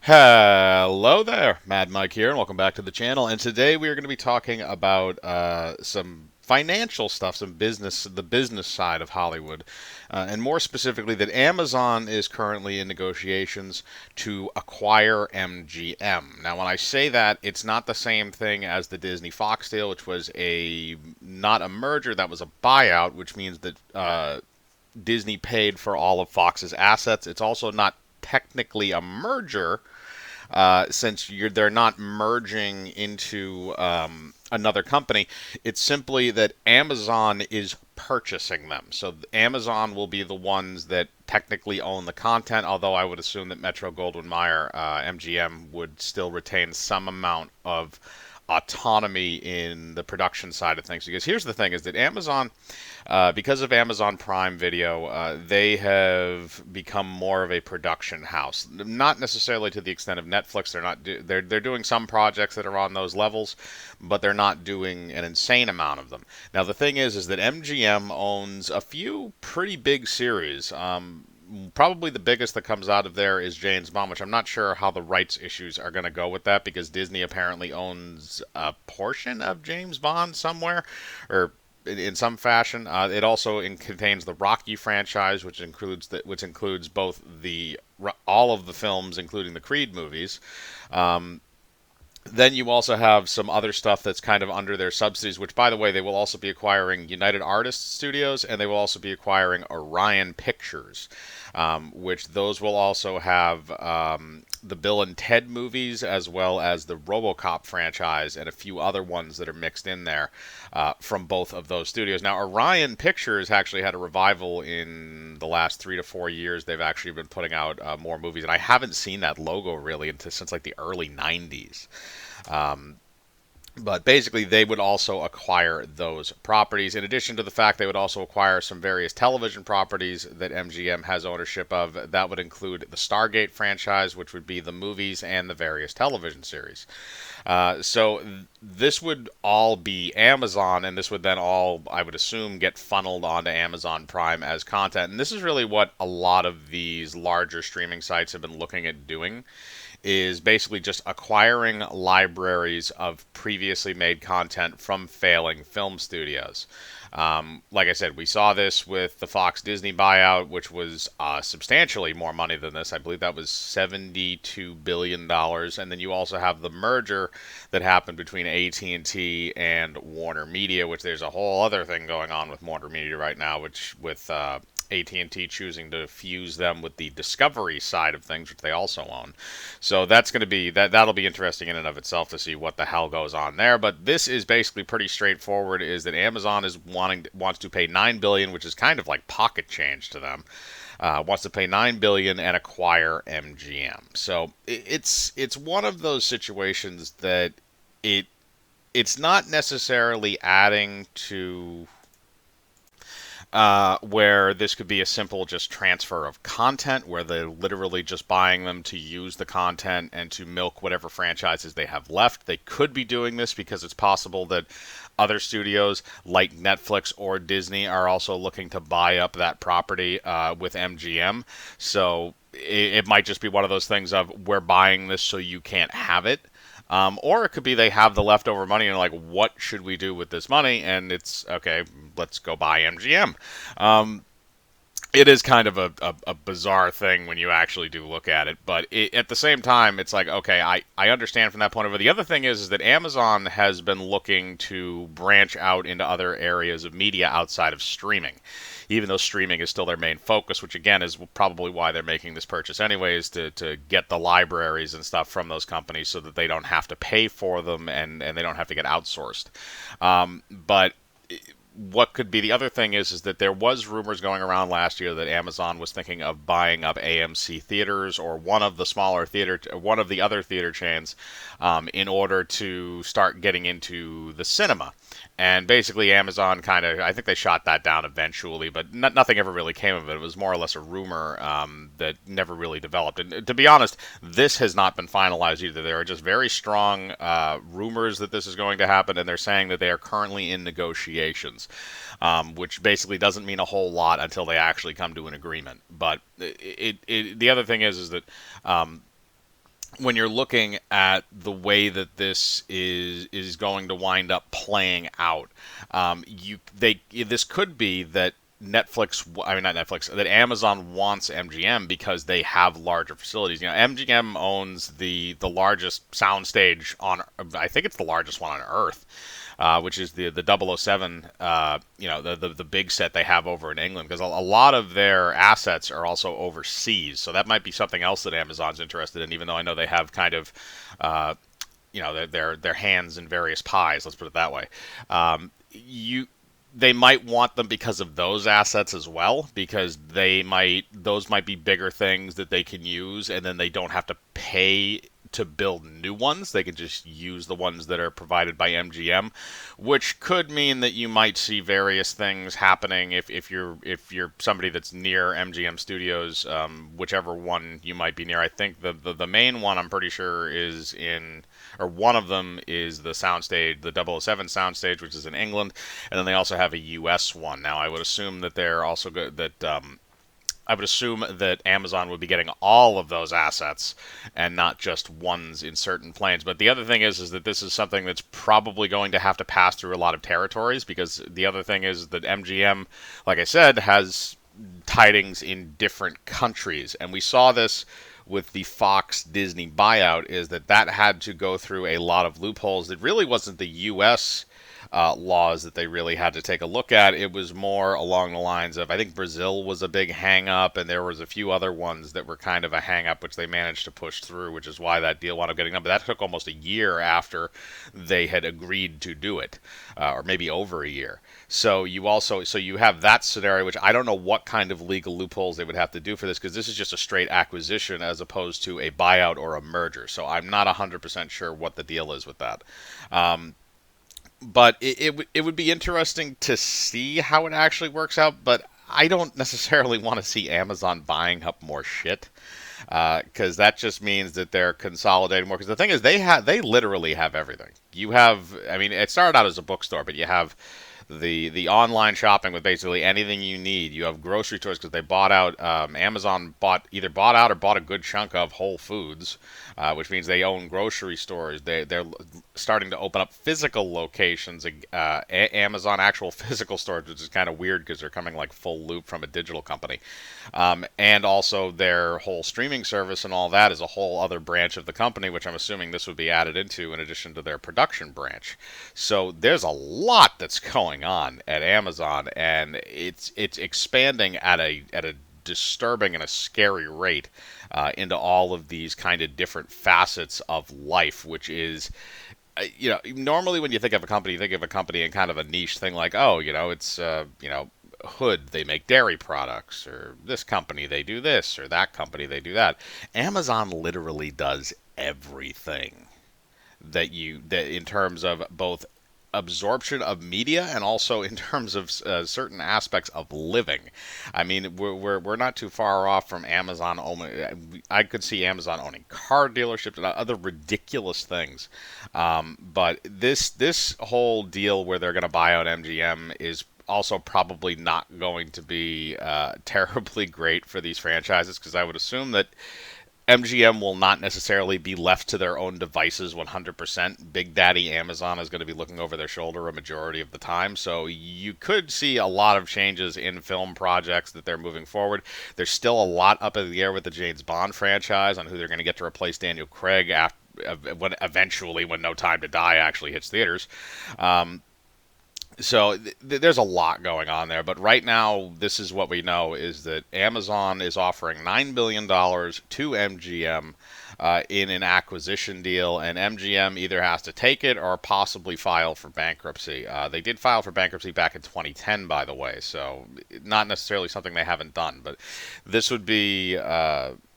Hello there, Mad Mike here, and welcome back to the channel. And today we are going to be talking about some financial stuff, the business side of Hollywood, and more specifically that Amazon is currently in negotiations to acquire MGM. Now, when I say that, it's not the same thing as the Disney Fox deal, which was not a merger, that was a buyout, which means that Disney paid for all of Fox's assets. It's also not technically a merger since they're not merging into another company. It's simply that Amazon is purchasing them. So Amazon will be the ones that technically own the content, although I would assume that Metro Goldwyn Mayer, MGM, would still retain some amount of autonomy in the production side of things. Because here's the thing: is that Amazon, because of Amazon Prime Video, they have become more of a production house. Not necessarily to the extent of Netflix. They're doing some projects that are on those levels, but they're not doing an insane amount of them. Now the thing is that MGM owns a few pretty big series. Probably the biggest that comes out of there is James Bond, which I'm not sure how the rights issues are going to go with that because Disney apparently owns a portion of James Bond somewhere, or in some fashion. It also contains the Rocky franchise, which includes both the all of the films, including the Creed movies. Um, then you also have some other stuff that's kind of under their subsidies, which, by the way, they will also be acquiring United Artists Studios, and they will also be acquiring Orion Pictures, which those will also have the Bill and Ted movies, as well as the RoboCop franchise, and a few other ones that are mixed in there from both of those studios. Now, Orion Pictures actually had a revival in the last 3 to 4 years. They've actually been putting out more movies, and I haven't seen that logo really since like the early '90s. Um, but basically, they would also acquire those properties. In addition to the fact they would also acquire some various television properties that MGM has ownership of. That would include the Stargate franchise, which would be the movies and the various television series. So this would all be Amazon, and this would then all, I would assume, get funneled onto Amazon Prime as content. And this is really what a lot of these larger streaming sites have been looking at doing, is basically just acquiring libraries of previously made content from failing film studios. Like I said, we saw this with the Fox Disney buyout, which was substantially more money than this. I believe that was $72 billion. And then you also have the merger that happened between AT&T and Warner Media, which there's a whole other thing going on with Warner Media right now, which with AT&T choosing to fuse them with the Discovery side of things, which they also own. So that's going to be that'll be interesting in and of itself to see what the hell goes on there. But this is basically pretty straightforward: is that Amazon wants to pay $9 billion, which is kind of like pocket change to them. Wants to pay $9 billion and acquire MGM. So it's one of those situations that it's not necessarily adding to where this could be a simple just transfer of content, where they're literally just buying them to use the content and to milk whatever franchises they have left. They could be doing this because it's possible that other studios like Netflix or Disney are also looking to buy up that property with MGM. So it might just be one of those things of, we're buying this so you can't have it. Or it could be they have the leftover money and like, what should we do with this money? And it's, okay, let's go buy MGM. It is kind of a bizarre thing when you actually do look at it, but at the same time, it's like, okay, I understand from that point of view. The other thing is that Amazon has been looking to branch out into other areas of media outside of streaming, even though streaming is still their main focus, which again is probably why they're making this purchase anyways, to get the libraries and stuff from those companies so that they don't have to pay for them, and they don't have to get outsourced. But what could be the other thing is that there was rumors going around last year that Amazon was thinking of buying up AMC theaters, or one of the other theater chains, in order to start getting into the cinema. And basically, Amazon I think they shot that down eventually, but nothing ever really came of it. It was more or less a rumor that never really developed. And to be honest, this has not been finalized either. There are just very strong rumors that this is going to happen, and they're saying that they are currently in negotiations, which basically doesn't mean a whole lot until they actually come to an agreement. But the other thing is that when you're looking at the way that this is going to wind up playing out, this could be that I mean not Netflix, that Amazon wants MGM because they have larger facilities. You know, MGM owns the largest soundstage on, I think it's the largest one on Earth, which is the 007, the big set they have over in England, because a lot of their assets are also overseas. So that might be something else that Amazon's interested in, even though I know they have kind of, their hands in various pies. Let's put it that way. They might want them because of those assets as well, because those might be bigger things that they can use, and then they don't have to pay to build new ones. They can just use the ones that are provided by MGM, which could mean that you might see various things happening if you're somebody that's near MGM Studios, whichever one you might be near. I think the main one, I'm pretty sure, is in, or one of them is the soundstage, the 007 soundstage, which is in England, and then they also have a US one. Now, I would assume that they're also good, I would assume that Amazon would be getting all of those assets and not just ones in certain planes. But the other thing is that this is something that's probably going to have to pass through a lot of territories, because the other thing is that MGM, like I said, has tidings in different countries. And we saw this with the Fox Disney buyout, is that had to go through a lot of loopholes. It really wasn't the U.S. Laws that they really had to take a look at. It was more along the lines of, I think Brazil was a big hang-up, and there was a few other ones that were kind of a hang-up, which they managed to push through, which is why that deal wound up getting done. But that took almost a year after they had agreed to do it, or maybe over a year. So you have that scenario, which I don't know what kind of legal loopholes they would have to do for this, because this is just a straight acquisition as opposed to a buyout or a merger. So I'm not 100% sure what the deal is with that. But it would be interesting to see how it actually works out. But I don't necessarily want to see Amazon buying up more shit, because that just means that they're consolidating more. Because the thing is, they literally have everything. I mean, it started out as a bookstore, but you have the online shopping with basically anything you need. You have grocery stores, because they bought out, Amazon either bought out or bought a good chunk of Whole Foods, which means they own grocery stores. They're starting to open up physical locations, Amazon actual physical stores, which is kind of weird because they're coming like full loop from a digital company. And also their whole streaming service and all that is a whole other branch of the company, which I'm assuming this would be added into in addition to their production branch. So there's a lot that's going on at Amazon, and it's expanding at a disturbing and a scary rate, into all of these kind of different facets of life, which is, normally when you think of a company, you think of a company in kind of a niche thing, like, oh, it's, Hood, they make dairy products, or this company, they do this, or that company, they do that. Amazon literally does everything that in terms of both absorption of media and also in terms of certain aspects of living. I mean, we're not too far off from Amazon owning. I could see Amazon owning car dealerships and other ridiculous things. But this whole deal where they're going to buy out MGM is also probably not going to be terribly great for these franchises, because I would assume that MGM will not necessarily be left to their own devices 100%. Big Daddy Amazon is going to be looking over their shoulder a majority of the time. So you could see a lot of changes in film projects that they're moving forward. There's still a lot up in the air with the James Bond franchise on who they're going to get to replace Daniel Craig when No Time to Die actually hits theaters. So there's a lot going on there, but right now, this is what we know, is that Amazon is offering $9 billion to MGM in an acquisition deal, and MGM either has to take it or possibly file for bankruptcy. They did file for bankruptcy back in 2010, by the way, so not necessarily something they haven't done, but this would be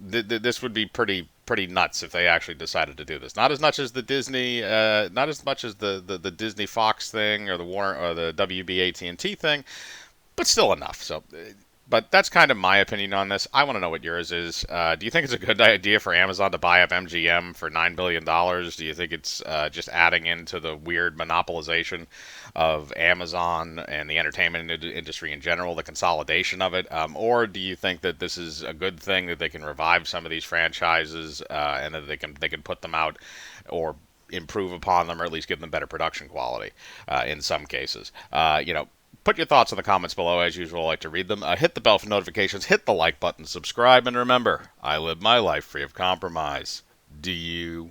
this would be pretty nuts if they actually decided to do this. Not as much as the Disney, not as much as the Disney Fox thing or the Warner or the WB AT&T thing, but still enough. So But that's kind of my opinion on this. I want to know what yours is. Do you think it's a good idea for Amazon to buy up MGM for $9 billion? Do you think it's just adding into the weird monopolization of Amazon and the entertainment industry in general, the consolidation of it? Or do you think that this is a good thing that they can revive some of these franchises and that they can put them out or improve upon them or at least give them better production quality in some cases? Put your thoughts in the comments below. As usual, I like to read them. Hit the bell for notifications, hit the like button, subscribe, and remember, I live my life free of compromise. Do you?